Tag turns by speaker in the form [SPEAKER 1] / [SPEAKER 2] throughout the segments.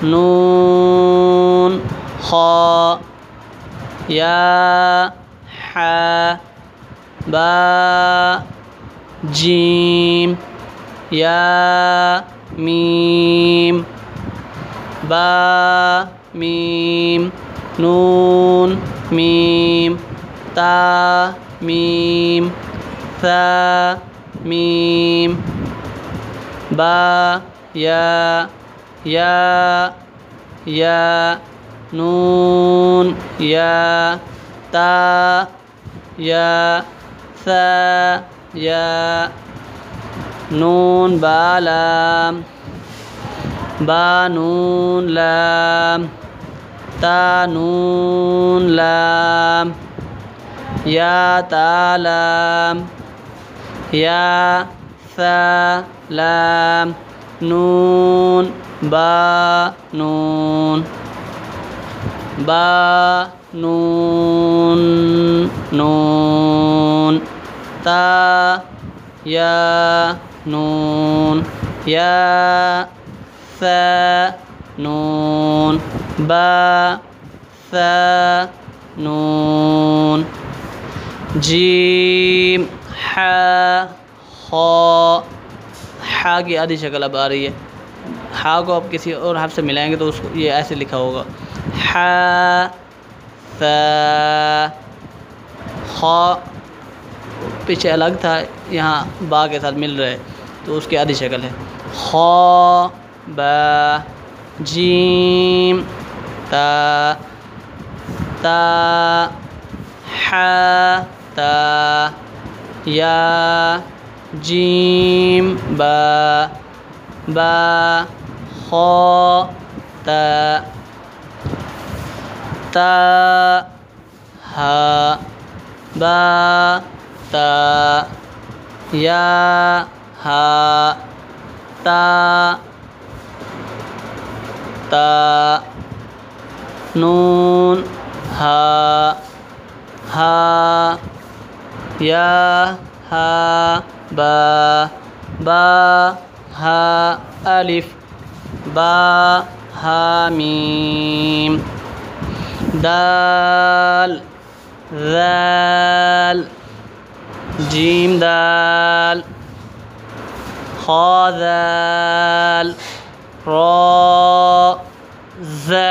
[SPEAKER 1] नून खा या हा बा जीम या मीम बा मीम नून मीम ता मीम सा मीम बा या नून या ता या सा या नून बालाम बा नून लाम ता नून लाम या तालाम या सा लाम नून बा नून नून ता या नून या सा नून बा सा नून जीम हा हा की आधी शक्ल अब आ रही है। हा को आप किसी और हर्फ से मिलाएंगे तो उसको ये ऐसे लिखा होगा हा सा खा पीछे अलग था, यहाँ बा के साथ मिल रहा है तो उसकी आधी शक्ल है खा बा जीम ता ता हा ता या जीम बा बा खा ता ता हा बा ता या हा ता ता नून हा या हा बा हा अलिफ बा हा मीम दाल ज़ाल जीम दाल खा ज़ाल रा ज़ा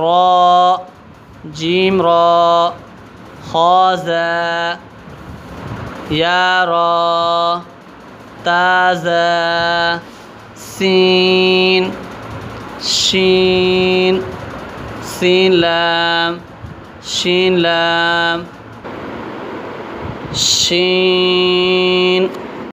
[SPEAKER 1] रा जीम रा खा ज़ा या रा ता ज़ा सीन शीन सीन लाम शीन लाम शीन